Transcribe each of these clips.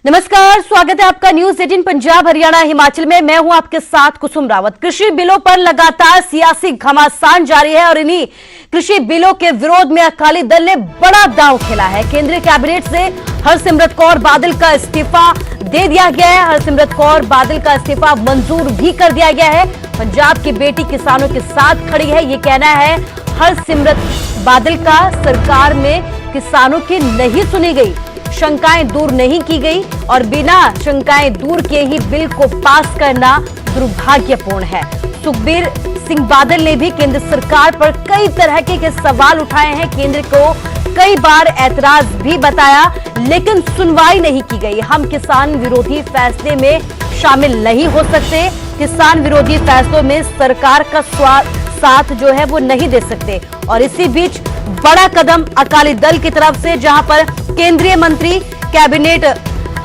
नमस्कार, स्वागत है आपका न्यूज 18 पंजाब हरियाणा हिमाचल में। मैं हूं आपके साथ कुसुम रावत। कृषि बिलों पर लगातार सियासी घमासान जारी है और इन्हीं कृषि बिलों के विरोध में अकाली दल ने बड़ा दांव खेला है। केंद्रीय कैबिनेट से हरसिमरत कौर बादल का इस्तीफा दे दिया गया है। हरसिमरत कौर बादल का इस्तीफा मंजूर भी कर दिया गया है। पंजाब की बेटी किसानों के साथ खड़ी है, ये कहना है हरसिमरत बादल का। सरकार में किसानों की नहीं सुनी गई, शंकाएं दूर नहीं की गई और बिना शंकाएं दूर किए ही बिल को पास करना दुर्भाग्यपूर्ण है। सुखबीर सिंह बादल ने भी केंद्र सरकार पर कई तरह के सवाल उठाए हैं। केंद्र को कई बार ऐतराज भी बताया, लेकिन सुनवाई नहीं की गई। हम किसान विरोधी फैसले में शामिल नहीं हो सकते। किसान विरोधी फैसलों में सरकार का साथ जो है वो नहीं दे सकते। और इसी बीच बड़ा कदम अकाली दल की तरफ से, जहां पर केंद्रीय मंत्री कैबिनेट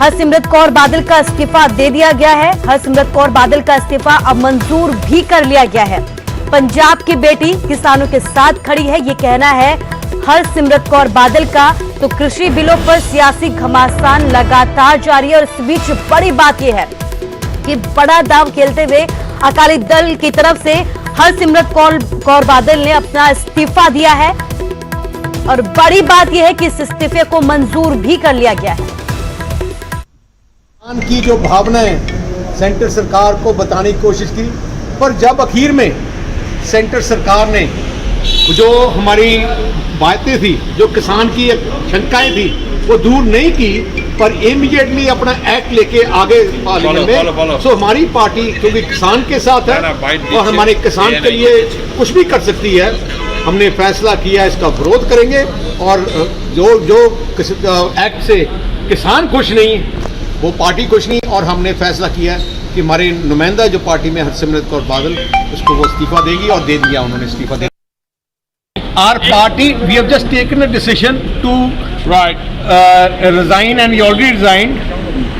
हरसिमरत कौर बादल का इस्तीफा दे दिया गया है। हरसिमरत कौर बादल का इस्तीफा अब मंजूर भी कर लिया गया है। पंजाब की बेटी किसानों के साथ खड़ी है, ये कहना है हरसिमरत कौर बादल का। तो कृषि बिलों पर सियासी घमासान लगातार जारी है और इस बीच बड़ी बात यह है कि बड़ा दांव खेलते हुए अकाली दल की तरफ से हरसिमरत कौर बादल ने अपना इस्तीफा दिया है और बड़ी बात यह है कि इस इस्तीफे को मंजूर भी कर लिया गया है। की जो भावनाएं सेंटर सरकार को बताने की कोशिश की, पर जब आखिर में सेंटर सरकार ने जो हमारी बातें थी, जो किसान की शंकाएं थी, वो दूर नहीं की, पर इमीडिएटली अपना एक्ट लेके आगे पार्लियामेंट में। सो हमारी पार्टी क्योंकि किसान के साथ है और हमारे किसान के लिए कुछ भी कर सकती है, हमने फैसला किया इसका विरोध करेंगे। और जो एक्ट से किसान खुश नहीं, वो पार्टी खुश नहीं, और हमने फैसला किया कि हमारे नुमाइंदा जो पार्टी में हरसिमरत कौर बादल, उसको वो इस्तीफा देगी और दे दिया उन्होंने इस्तीफा दे। Our party, we have just taken a decision to resign, and we already resigned.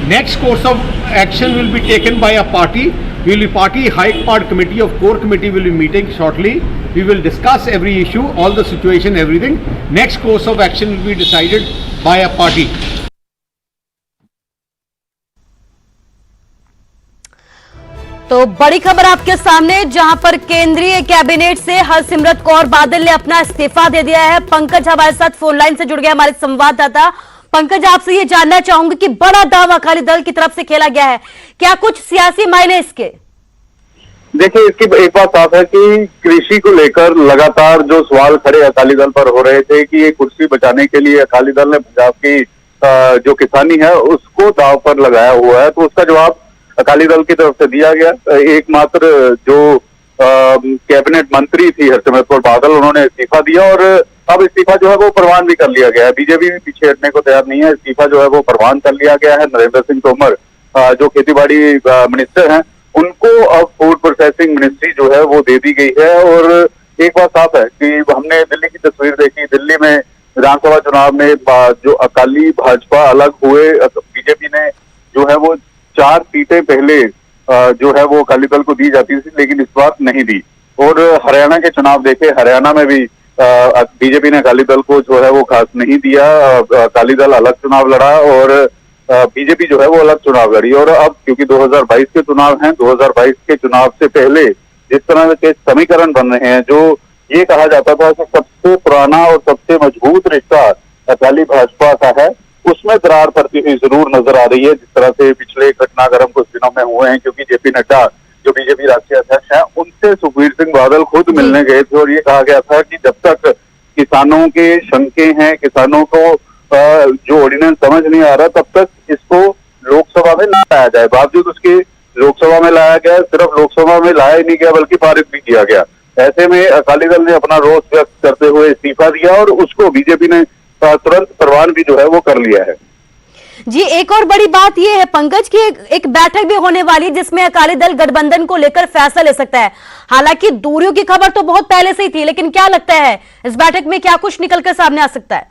Next course of action will be taken by a party. We will be party high part committee of core committee will be meeting shortly. We will discuss every issue, all the situation, everything. Next course of action will be decided by a party. तो बड़ी खबर आपके सामने, जहां पर केंद्रीय cabinet से हरसिमरत कौर बादल ने अपना इस्तीफा दे दिया है। पंकज हमारे साथ फोन लाइन से जुड़ गया, हमारे संवाददाता। पंकज, आपसे ये जानना चाहूंगी कि बड़ा दांव अकाली दल की तरफ से खेला गया है, क्या कुछ सियासी मायने इसके? देखिए, इसकी एक बात साफ है कि कृषि को लेकर लगातार जो सवाल खड़े अकाली दल पर हो रहे थे कि ये कुर्सी बचाने के लिए अकाली दल ने पंजाब की जो किसानी है उसको दांव पर लगाया हुआ है, तो उसका जवाब अकाली दल की तरफ से दिया गया। एकमात्र जो कैबिनेट मंत्री थी हरसिमरत कौर बादल, उन्होंने इस्तीफा दिया और अब इस्तीफा जो है वो प्रवान भी कर लिया गया है। बीजेपी भी पीछे हटने को तैयार नहीं है, इस्तीफा जो है वो प्रवान कर लिया गया है। नरेंद्र सिंह तोमर जो खेतीबाड़ी मिनिस्टर हैं, उनको अब फूड प्रोसेसिंग मिनिस्ट्री जो है वो दे दी गई है। और एक बात साफ है कि हमने दिल्ली की तस्वीर देखी, दिल्ली में विधानसभा चुनाव में जो अकाली भाजपा अलग हुए, बीजेपी ने जो है वो 4 सीटें पहले जो है वो अकाली दल को दी जाती थी, लेकिन इस बार नहीं दी। और हरियाणा के चुनाव देखे, हरियाणा में भी बीजेपी ने अकाली दल को जो है वो खास नहीं दिया। अकाली दल अलग चुनाव लड़ा और बीजेपी जो है वो अलग चुनाव लड़ी। और अब क्योंकि 2022 के चुनाव हैं, 2022 के चुनाव से पहले जिस तरह के समीकरण बन रहे हैं, जो ये कहा जाता था कि सबसे पुराना और सबसे मजबूत रिश्ता अकाली भाजपा का है, उसमें दरार पड़ती हुई जरूर नजर आ रही है। जिस तरह से पिछले घटनाक्रम कुछ दिनों में हुए हैं, क्योंकि जेपी नड्डा जो बीजेपी राष्ट्रीय अध्यक्ष हैं, उनसे सुखबीर सिंह बादल खुद मिलने गए थे और ये कहा गया था कि जब तक किसानों के शंके हैं, किसानों को जो ऑर्डिनेंस समझ नहीं आ रहा, तब तक इसको लोकसभा में लाया जाए। बावजूद उसके लोकसभा में लाया गया, सिर्फ लोकसभा में लाया ही नहीं गया बल्कि पारित भी किया गया। ऐसे में अकाली दल ने अपना रोष व्यक्त करते हुए इस्तीफा दिया और उसको बीजेपी ने तुरंत प्रवान भी जो है वो कर लिया है। जी, एक और बड़ी बात यह है पंकज की एक बैठक भी होने वाली है जिसमें अकाली दल गठबंधन को लेकर फैसला ले सकता है। हालांकि दूरियों की खबर तो बहुत पहले से ही थी, लेकिन क्या लगता है इस बैठक में क्या कुछ निकलकर सामने आ सकता है?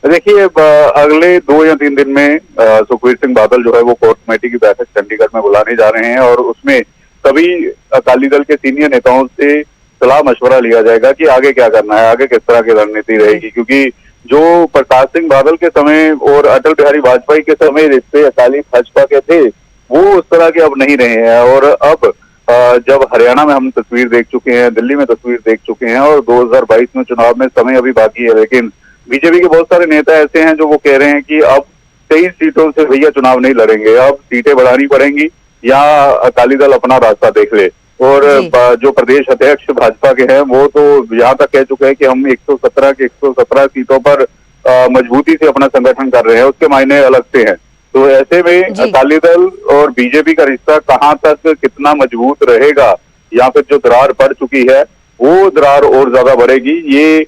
देखिए, अगले 2 या 3 दिन में सुखबीर सिंह बादल जो है वो कोर कमेटी की बैठक चंडीगढ़ में बुलाने जा रहे हैं और उसमें सभी अकाली दल के सीनियर नेताओं से सलाह मशवरा लिया जाएगा कि आगे क्या करना है, आगे किस तरह की रणनीति रहेगी। क्योंकि जो प्रकाश सिंह बादल के समय और अटल बिहारी वाजपेयी के समय रिश्ते अकाली भाजपा के थे, वो उस तरह के अब नहीं रहे हैं। और अब जब हरियाणा में हम तस्वीर देख चुके हैं, दिल्ली में तस्वीर देख चुके हैं और 2022 में चुनाव में समय अभी बाकी है, लेकिन बीजेपी के बहुत सारे नेता ऐसे हैं जो वो कह रहे हैं कि अब 23 सीटों से भैया चुनाव नहीं लड़ेंगे, अब सीटें बढ़ानी पड़ेंगी या अकाली दल अपना रास्ता देख ले। और जो प्रदेश अध्यक्ष भाजपा के हैं वो तो यहाँ तक कह चुके हैं कि हम 117 के 117 सीटों पर मजबूती से अपना संगठन कर रहे हैं, उसके मायने अलग से हैं। तो ऐसे में अकाली दल और बीजेपी का रिश्ता कहाँ तक कितना मजबूत रहेगा या फिर जो दरार पड़ चुकी है वो दरार और ज्यादा बढ़ेगी, ये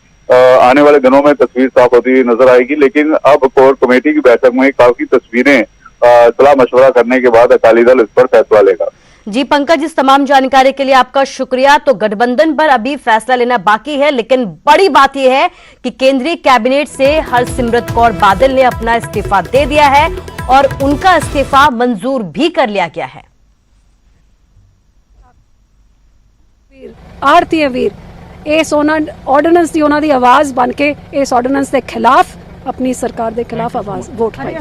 आने वाले दिनों में तस्वीर साफ होती हुई नजर आएगी। लेकिन अब कोर कमेटी की बैठक में काफी तस्वीरें सलाह मशवरा करने के बाद अकाली दल इस पर फैसला लेगा। जी पंकज, इस तमाम जानकारी के लिए आपका शुक्रिया। तो गठबंधन पर अभी फैसला लेना बाकी है, लेकिन बड़ी बात यह है कि केंद्रीय कैबिनेट से हरसिमरत कौर बादल ने अपना इस्तीफा दे दिया है और उनका इस्तीफा मंजूर भी कर लिया गया है। आरती है वीर, इस ऑर्डिनेंस की उन्होंने आवाज बन के इस ऑर्डिनेंस के खिलाफ अपनी सरकार के खिलाफ आवाज वोट पाई।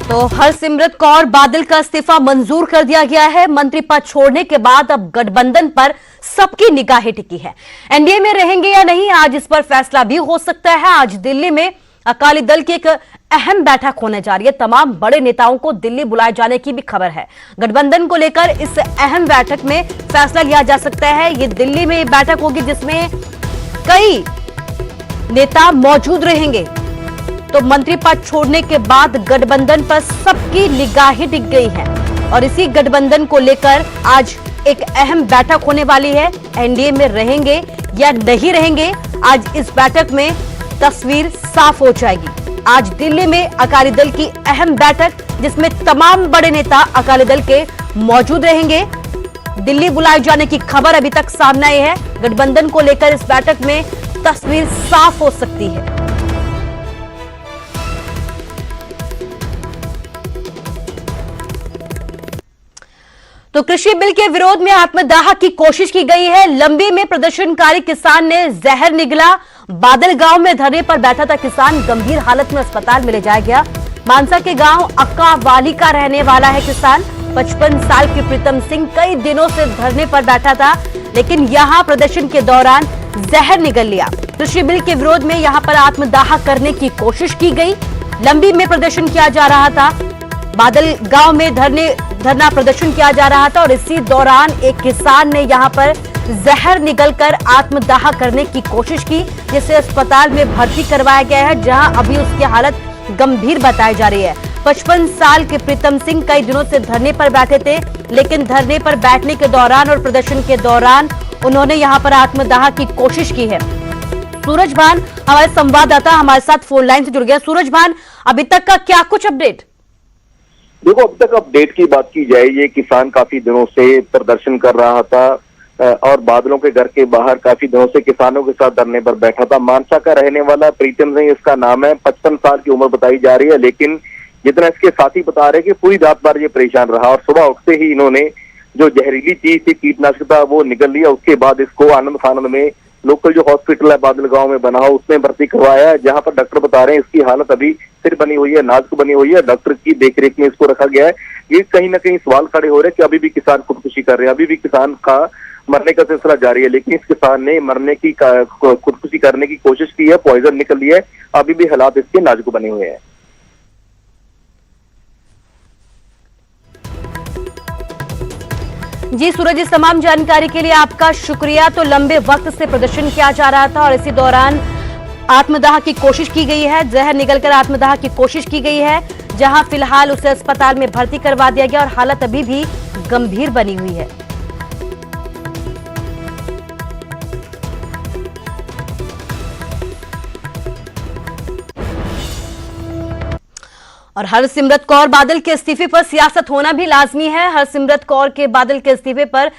तो हरसिमरत कौर बादल का इस्तीफा मंजूर कर दिया गया है। मंत्री पद छोड़ने के बाद अब गठबंधन पर सबकी निगाहें टिकी है। एनडीए में रहेंगे या नहीं, आज इस पर फैसला भी हो सकता है। आज दिल्ली में अकाली दल की एक अहम बैठक होने जा रही है। तमाम बड़े नेताओं को दिल्ली बुलाए जाने की भी खबर है। गठबंधन को लेकर इस अहम बैठक में फैसला लिया जा सकता है। ये दिल्ली में बैठक होगी जिसमें कई नेता मौजूद रहेंगे। तो मंत्री पद छोड़ने के बाद गठबंधन पर सबकी निगाहें टिक गई हैं और इसी गठबंधन को लेकर आज एक अहम बैठक होने वाली है। एनडीए में रहेंगे या नहीं रहेंगे, आज इस बैठक में तस्वीर साफ हो जाएगी। आज दिल्ली में अकाली दल की अहम बैठक जिसमें तमाम बड़े नेता अकाली दल के मौजूद रहेंगे। दिल्ली बुलाए जाने की खबर अभी तक सामने आई है। गठबंधन को लेकर इस बैठक में तस्वीर साफ हो सकती है। तो कृषि बिल के विरोध में आत्मदाह की कोशिश की गई है। लंबी में प्रदर्शनकारी किसान ने जहर निगला। बादल गांव में धरने पर बैठा था किसान, गंभीर हालत में अस्पताल में ले जाया गया। मानसा के गांव अक्कावाली का रहने वाला है किसान। 55 साल की प्रीतम सिंह कई दिनों से धरने पर बैठा था, लेकिन यहां प्रदर्शन के दौरान जहर निगल लिया। कृषि बिल के विरोध में यहां पर आत्मदाह करने की कोशिश की गई। लंबी में प्रदर्शन किया जा रहा था, बादल गांव में धरना प्रदर्शन किया जा रहा था और इसी दौरान एक किसान ने यहां पर जहर निगलकर आत्मदाह करने की कोशिश की, जिसे अस्पताल में भर्ती करवाया गया है, जहां अभी उसकी हालत गंभीर बताई जा रही है। 55 साल के प्रीतम सिंह कई दिनों से धरने पर बैठे थे, लेकिन धरने पर बैठने के दौरान और प्रदर्शन के दौरान उन्होंने यहां पर आत्मदाह की कोशिश की है। सूरज भान हमारे संवाददाता हमारे साथ फोन लाइन से जुड़ गया। सूरज भान, अभी तक का क्या कुछ अपडेट? देखो, अब तक अपडेट की बात की जाए, ये किसान काफी दिनों से प्रदर्शन कर रहा था और बादलों के घर के बाहर काफी दिनों से किसानों के साथ धरने पर बैठा था। मानसा का रहने वाला प्रीतम सिंह इसका नाम है। 55 साल की उम्र बताई जा रही है, लेकिन जितना इसके साथी बता रहे कि पूरी रात भर ये परेशान रहा और सुबह उठते ही इन्होंने जो जहरीली चीज थी, कीटनाशक था, वो निगल लिया। उसके बाद इसको आनंद फानंद में लोकल जो हॉस्पिटल है बादल गांव में बना हो उसमें भर्ती करवाया, जहां पर डॉक्टर बता रहे हैं इसकी हालत अभी फिर बनी हुई है, नाजुक बनी हुई है। डॉक्टर की देखरेख में इसको रखा गया है। ये कहीं ना कहीं सवाल खड़े हो रहे हैं कि अभी भी किसान खुदकुशी कर रहे हैं, अभी भी किसान का मरने का सिलसिला जारी है। लेकिन इस किसान ने मरने की खुदकुशी करने की कोशिश की है, पॉइजन निकल लिया है, अभी भी हालात इसके नाजुक बने हुए हैं। जी सूरज, इस तमाम जानकारी के लिए आपका शुक्रिया। तो लंबे वक्त से प्रदर्शन किया जा रहा था और इसी दौरान आत्मदाह की कोशिश की गई है, जहर निगलकर आत्मदाह की कोशिश की गई है, जहां फिलहाल उसे अस्पताल में भर्ती करवा दिया गया और हालत अभी भी गंभीर बनी हुई है। और हरसिमरत कौर बादल के इस्तीफे पर सियासत होना भी लाजमी है। हरसिमरत कौर के बादल के इस्तीफे पर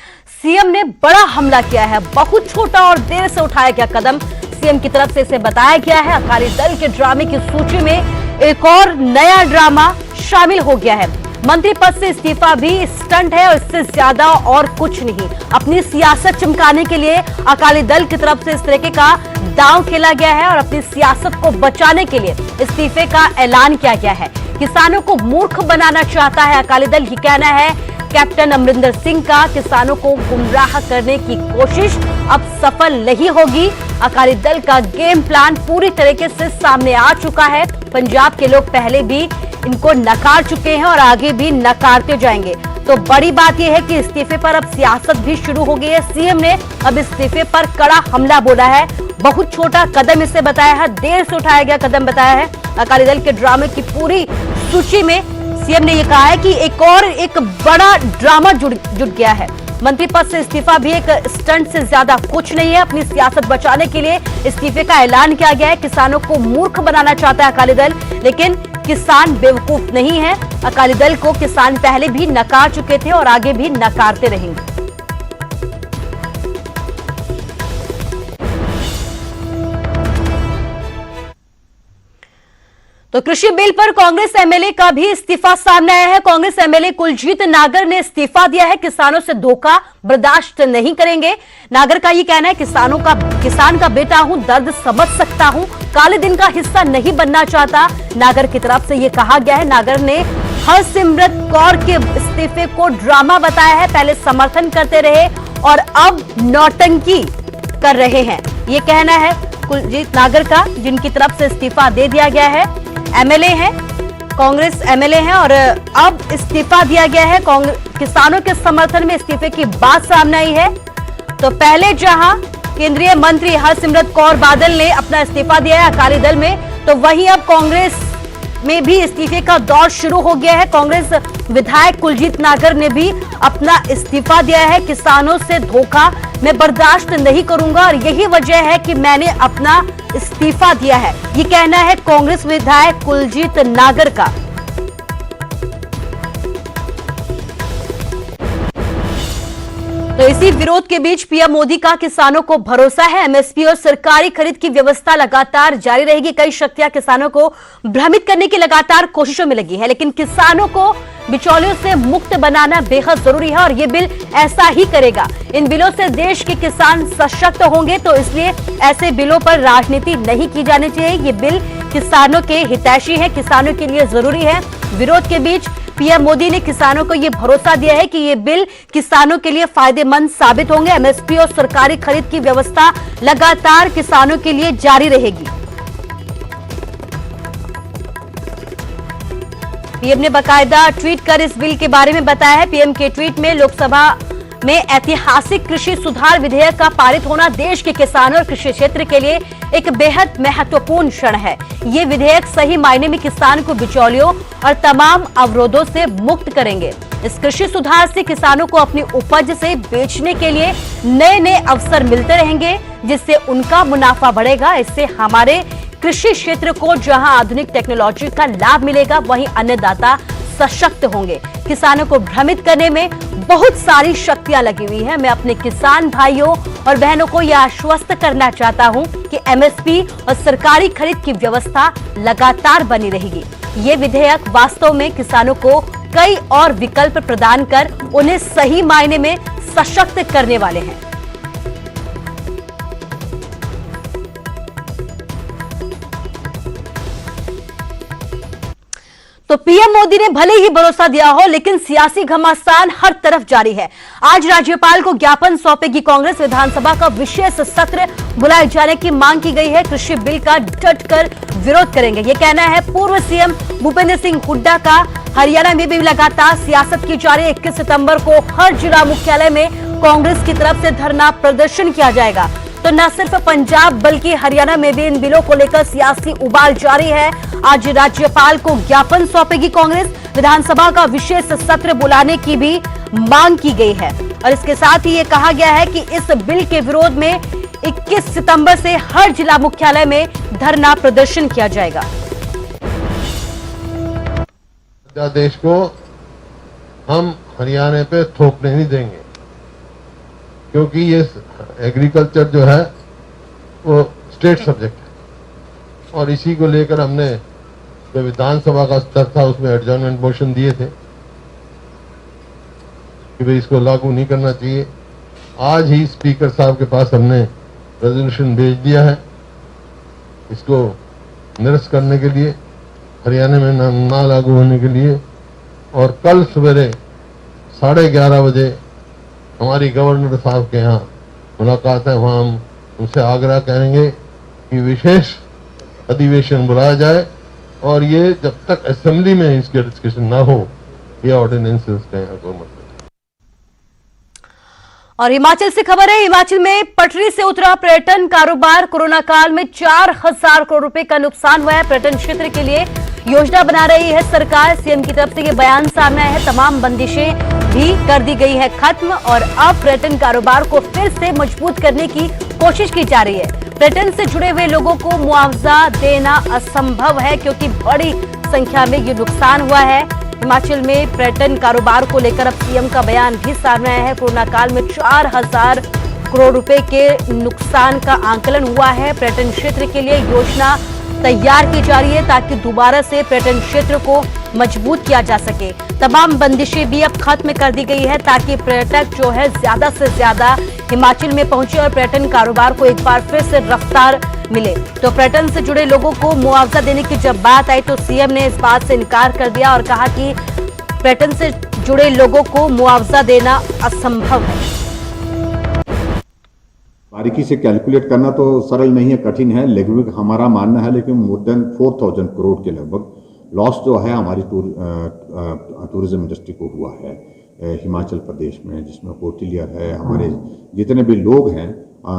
सीएम ने बड़ा हमला किया है। बहुत छोटा और देर से उठाया गया कदम सीएम की तरफ से इसे बताया गया है। अकाली दल के ड्रामे की सूची में एक और नया ड्रामा शामिल हो गया है। मंत्री पद से इस्तीफा भी स्टंट है और इससे ज्यादा और कुछ नहीं। अपनी सियासत चमकाने के लिए अकाली दल की तरफ से इस तरीके का दांव खेला गया है और अपनी सियासत को बचाने के लिए इस्तीफे का ऐलान किया गया है। किसानों को मूर्ख बनाना चाहता है अकाली दल, ये कहना है कैप्टन अमरिंदर सिंह का। किसानों को गुमराह करने की कोशिश अब सफल नहीं होगी। अकाली दल का गेम प्लान पूरी तरीके से सामने आ चुका है। पंजाब के लोग पहले भी इनको नकार चुके हैं और आगे भी नकारते जाएंगे। तो बड़ी बात यह है कि इस्तीफे पर अब सियासत भी शुरू हो गई है। सीएम ने अब इस्तीफे पर कड़ा हमला बोला है। बहुत छोटा कदम इसे बताया है, देर से उठाया गया कदम बताया है। अकाली दल के ड्रामे की पूरी सूची में सीएम ने यह कहा है कि एक बड़ा ड्रामा जुट गया है। मंत्री पद से इस्तीफा भी एक स्टंट से ज्यादा कुछ नहीं है। अपनी सियासत बचाने के लिए इस्तीफे का ऐलान किया गया है। किसानों को मूर्ख बनाना चाहता है अकाली दल, लेकिन किसान बेवकूफ नहीं है। अकाली दल को किसान पहले भी नकार चुके थे और आगे भी नकारते रहेंगे। तो कृषि बिल पर कांग्रेस एमएलए का भी इस्तीफा सामने आया है। कांग्रेस एमएलए कुलजीत नागर ने इस्तीफा दिया है। किसानों से धोखा बर्दाश्त नहीं करेंगे। नागर का ये कहना है किसान का बेटा हूं, दर्द समझ सकता हूं, काले दिन का हिस्सा नहीं बनना चाहता। नागर की तरफ से ये कहा गया है। नागर ने हरसिमरत कौर के इस्तीफे को ड्रामा बताया है। पहले समर्थन करते रहे और अब नौटंकी कर रहे हैं, ये कहना है कुलजीत नागर का, जिनकी तरफ से इस्तीफा दे दिया गया है। एमएलए हैं, कांग्रेस एमएलए हैं और अब इस्तीफा दिया गया है। किसानों के समर्थन में इस्तीफे की बात सामने आई है। तो पहले जहां केंद्रीय मंत्री हरसिमरत कौर बादल ने अपना इस्तीफा दिया है अकाली दल में, तो वहीं अब कांग्रेस में भी इस्तीफे का दौर शुरू हो गया है। कांग्रेस विधायक कुलजीत नागर ने भी अपना इस्तीफा दिया है। किसानों से धोखा मैं बर्दाश्त नहीं करूंगा और यही वजह है कि मैंने अपना इस्तीफा दिया है, ये कहना है कांग्रेस विधायक कुलजीत नागर का। तो इसी विरोध के बीच पीएम मोदी का किसानों को भरोसा है। एमएसपी और सरकारी खरीद की व्यवस्था लगातार जारी रहेगी। कई शक्तियां किसानों को भ्रमित करने की लगातार कोशिशों में लगी है, लेकिन किसानों को बिचौलियों से मुक्त बनाना बेहद जरूरी है और ये बिल ऐसा ही करेगा। इन बिलों से देश के किसान सशक्त होंगे, तो इसलिए ऐसे बिलों पर राजनीति नहीं की जानी चाहिए। ये बिल किसानों के हितैषी है, किसानों के लिए जरूरी है। विरोध के बीच पीएम मोदी ने किसानों को यह भरोसा दिया है कि ये बिल किसानों के लिए फायदेमंद साबित होंगे। एमएसपी और सरकारी खरीद की व्यवस्था लगातार किसानों के लिए जारी रहेगी। पीएम ने बाकायदा ट्वीट कर इस बिल के बारे में बताया है। पीएम के ट्वीट में लोकसभा में ऐतिहासिक कृषि सुधार विधेयक का पारित होना देश के किसानों और कृषि क्षेत्र के लिए एक बेहद महत्वपूर्ण क्षण है। ये विधेयक सही मायने में किसान को बिचौलियों और तमाम अवरोधों से मुक्त करेंगे। इस कृषि सुधार से किसानों को अपनी उपज से बेचने के लिए नए नए अवसर मिलते रहेंगे, जिससे उनका मुनाफा बढ़ेगा। इससे हमारे कृषि क्षेत्र को जहां आधुनिक टेक्नोलॉजी का लाभ मिलेगा, वहीं अन्नदाता सशक्त होंगे। किसानों को भ्रमित करने में बहुत सारी शक्तियां लगी हुई हैं। मैं अपने किसान भाइयों और बहनों को यह आश्वस्त करना चाहता हूं कि एमएसपी और सरकारी खरीद की व्यवस्था लगातार बनी रहेगी। ये विधेयक वास्तव में किसानों को कई और विकल्प प्रदान कर उन्हें सही मायने में सशक्त करने वाले हैं। तो पीएम मोदी ने भले ही भरोसा दिया हो, लेकिन सियासी घमासान हर तरफ जारी है। आज राज्यपाल को ज्ञापन सौंपेगी कांग्रेस। विधानसभा का विशेष सत्र बुलाए जाने की मांग की गई है। कृषि बिल का डटकर विरोध करेंगे, यह कहना है पूर्व सीएम भूपेंद्र सिंह हुड्डा का। हरियाणा में भी लगातार सियासत की जा रही है। 21 सितंबर को हर जिला मुख्यालय में कांग्रेस की तरफ से धरना प्रदर्शन किया जाएगा। तो न सिर्फ पंजाब बल्कि हरियाणा में भी इन बिलों को लेकर सियासी उबाल जारी है। आज राज्यपाल को ज्ञापन सौंपेगी कांग्रेस। विधानसभा का विशेष सत्र बुलाने की भी मांग की गई है और इसके साथ ही ये कहा गया है कि इस बिल के विरोध में 21 सितंबर से हर जिला मुख्यालय में धरना प्रदर्शन किया जाएगा। अध्यादेश को हम हरियाणा पे थोपने नहीं देंगे, क्योंकि ये एग्रीकल्चर जो है वो स्टेट सब्जेक्ट है और इसी को लेकर हमने जो विधानसभा का स्तर था उसमें एडजर्नमेंट मोशन दिए थे कि भाई इसको लागू नहीं करना चाहिए। आज ही स्पीकर साहब के पास हमने रेजोल्यूशन भेज दिया है इसको निरस्त करने के लिए, हरियाणा में ना लागू होने के लिए। और कल सवेरे 11:30 बजे हमारी गवर्नर साहब के यहाँ मुलाकात है, वहाँ हम उनसे आग्रह करेंगे कि विशेष अधिवेशन बुलाया जाए और ये जब तक असेंबली में इसके डिस्कशन ना हो ये ऑर्डिनेंसेस का यहाँ को मतलब। और हिमाचल से खबर है, हिमाचल में पटरी से उतरा पर्यटन कारोबार। कोरोना काल में 4,000 करोड़ रुपए का नुकसान हुआ है। पर्यटन क्षेत्र के लिए योजना बना रही है सरकार। सीएम की तरफ से ये बयान सामने आया है। तमाम बंदिशें भी कर दी गई है खत्म और अब पर्यटन कारोबार को फिर से मजबूत करने की कोशिश की जा रही है। पर्यटन से जुड़े हुए लोगों को मुआवजा देना असंभव है क्योंकि बड़ी संख्या में ये नुकसान हुआ है। हिमाचल में पर्यटन कारोबार को लेकर अब सीएम का बयान भी सामने आया है। कोरोना काल में 4,000 करोड़ रुपए के नुकसान का आंकलन हुआ है। पर्यटन क्षेत्र के लिए योजना तैयार की जा रही है ताकि दोबारा से पर्यटन क्षेत्र को मजबूत किया जा सके। तमाम बंदिशें भी अब खत्म कर दी गई है ताकि पर्यटक जो है ज्यादा से ज्यादा हिमाचल में पहुंचे और पर्यटन कारोबार को एक बार फिर से रफ्तार मिले। तो पर्यटन से जुड़े लोगों को मुआवजा देने की जब बात आई तो सीएम ने इस बात से इनकार कर दिया और कहा कि पर्यटन से जुड़े लोगों को मुआवजा देना असंभव है। बारीकी से कैलकुलेट करना तो सरल नहीं है, कठिन है। लगभग हमारा मानना है लेकिन मोर देन 4,000 करोड़ के लगभग लॉस जो है हमारी टूरिज्म इंडस्ट्री को हुआ है हिमाचल प्रदेश में, जिसमें होटलियर है, हमारे जितने भी लोग हैं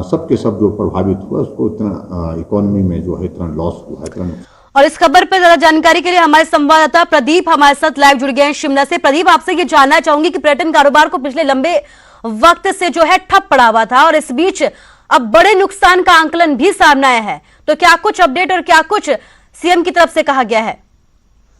सबके सब जो प्रभावित हुआ उसको इतना इकोनॉमी में जो है इतना लॉस हुआ है इतना। और इस खबर पर ज्यादा जानकारी के लिए हमारे संवाददाता प्रदीप हमारे साथ लाइव जुड़ गए हैं शिमला से। प्रदीप, आपसे ये जानना चाहूंगी कि पर्यटन कारोबार को पिछले लंबे वक्त से जो है ठप पड़ा हुआ था और इस बीच अब बड़े नुकसान का आंकलन भी सामने आया है, तो क्या कुछ अपडेट और क्या कुछ सीएम की तरफ से कहा गया है?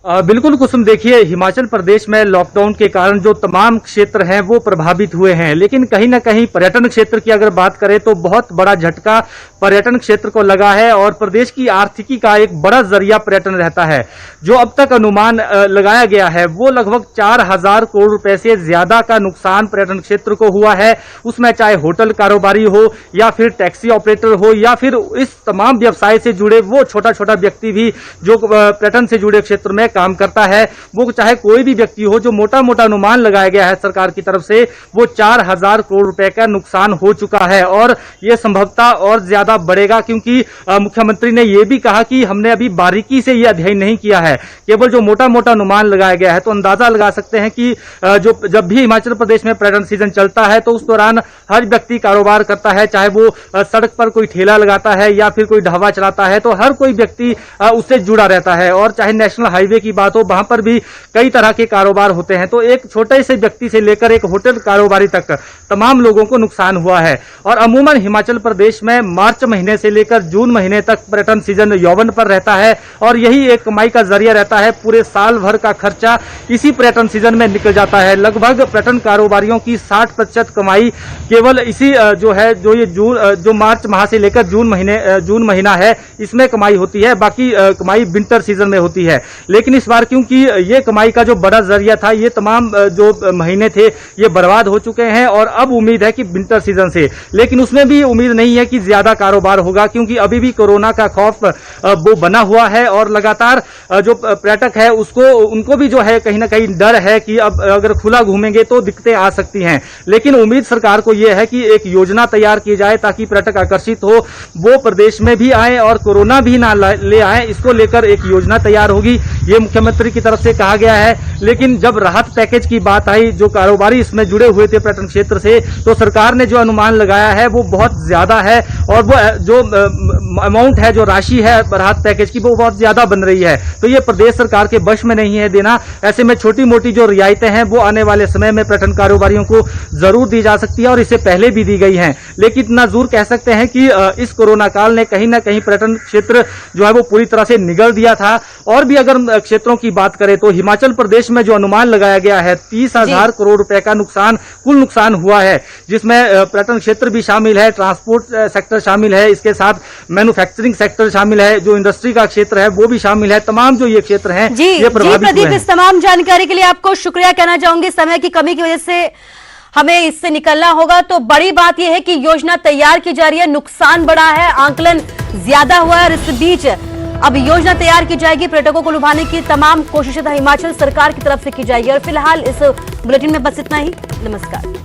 बिल्कुल कुसुम, देखिए हिमाचल प्रदेश में लॉकडाउन के कारण जो तमाम क्षेत्र हैं वो प्रभावित हुए हैं, लेकिन कहीं ना कहीं पर्यटन क्षेत्र की अगर बात करें तो बहुत बड़ा झटका पर्यटन क्षेत्र को लगा है और प्रदेश की आर्थिकी का एक बड़ा जरिया पर्यटन रहता है। जो अब तक अनुमान लगाया गया है वो लगभग 4,000 करोड़ रुपए से ज्यादा का नुकसान पर्यटन क्षेत्र को हुआ है। उसमें चाहे होटल कारोबारी हो या फिर टैक्सी ऑपरेटर हो या फिर इस तमाम व्यवसाय से जुड़े वो छोटा छोटा व्यक्ति भी जो पर्यटन से जुड़े क्षेत्र में काम करता है, वो चाहे कोई भी व्यक्ति हो, जो मोटा मोटा अनुमान लगाया गया है सरकार की तरफ से वो 4,000 करोड़ रुपए का नुकसान हो चुका है और ये संभवतः और ज्यादा बढ़ेगा क्योंकि मुख्यमंत्री ने ये भी कहा कि हमने अभी बारीकी से ये अध्ययन नहीं किया है, केवल जो मोटा मोटा अनुमान लगाया गया है। तो अंदाजा लगा सकते हैं कि जो जब भी हिमाचल प्रदेश में पर्यटन सीजन चलता है तो उस दौरान हर व्यक्ति कारोबार करता है, चाहे वो सड़क पर कोई ठेला लगाता है या फिर कोई ढाबा चलाता है, तो हर कोई व्यक्ति उससे जुड़ा रहता है। और चाहे नेशनल हाईवे की बात हो, वहां पर भी कई तरह के कारोबार होते हैं। तो एक छोटे से व्यक्ति से लेकर एक होटल कारोबारी तक तमाम लोगों को नुकसान हुआ है। और अमूमन हिमाचल प्रदेश में मार्च महीने से लेकर जून महीने तक पर्यटन सीजन यौवन पर रहता है और यही एक कमाई का जरिया रहता है। पूरे साल भर का खर्चा इसी पर्यटन सीजन में निकल जाता है। लगभग पर्यटन कारोबारियों की 60% कमाई केवल इसी जो मार्च माह से लेकर जून महीना है इसमें कमाई होती है, बाकी कमाई विंटर सीजन में होती है। लेकिन इस बार क्योंकि ये कमाई का जो बड़ा जरिया था, ये तमाम जो महीने थे ये बर्बाद हो चुके हैं और अब उम्मीद है कि विंटर सीजन से, लेकिन उसमें भी उम्मीद नहीं है कि ज्यादा कारोबार होगा क्योंकि अभी भी कोरोना का खौफ वो बना हुआ है और लगातार जो पर्यटक है उनको भी जो है कहीं ना कहीं डर है कि अब अगर खुला घूमेंगे तो दिक्कतें आ सकती हैं। लेकिन उम्मीद सरकार को यह है कि एक योजना तैयार की जाए ताकि पर्यटक आकर्षित हो, वो प्रदेश में भी आए और कोरोना भी ना ले आए, इसको लेकर एक योजना तैयार होगी, ये मुख्यमंत्री की तरफ से कहा गया है। लेकिन जब राहत पैकेज की बात आई, जो कारोबारी इसमें जुड़े हुए थे पर्यटन क्षेत्र से, तो सरकार ने जो अनुमान लगाया है वो बहुत ज्यादा है और वो जो अमाउंट है, जो राशि है राहत पैकेज की, वो बहुत ज्यादा बन रही है। तो ये प्रदेश सरकार के वश में नहीं है देना। ऐसे में छोटी मोटी जो रियायतें हैं वो आने वाले समय में पर्यटन कारोबारियों को जरूर दी जा सकती है और इससे पहले भी दी गई हैं। लेकिन इतना जरूर कह सकते हैं कि इस कोरोना काल ने कहीं ना कहीं पर्यटन क्षेत्र जो है वो पूरी तरह से निगल दिया था। और भी अगर क्षेत्रों की बात करें तो हिमाचल प्रदेश में जो अनुमान लगाया गया है 30,000 करोड़ रुपए का कुल नुकसान हुआ है, जिसमें पर्यटन क्षेत्र भी शामिल है, ट्रांसपोर्ट सेक्टर शामिल है, इसके साथ मैन्युफैक्चरिंग सेक्टर शामिल है, जो इंडस्ट्री का क्षेत्र है वो भी शामिल है। तमाम जो ये क्षेत्र हैं ये प्रभावित हुए हैं। प्रदीप, इस तमाम जानकारी के लिए आपको शुक्रिया कहना चाहूंगी। समय की कमी की वजह से हमें इससे निकलना होगा। तो बड़ी बात यह है कि योजना तैयार की जा रही है, नुकसान बड़ा है, आंकलन ज्यादा हुआ है और इस बीच अब योजना तैयार की जाएगी। पर्यटकों को लुभाने की तमाम कोशिशें हिमाचल सरकार की तरफ से की जाएगी। और फिलहाल इस बुलेटिन में बस इतना ही। नमस्कार।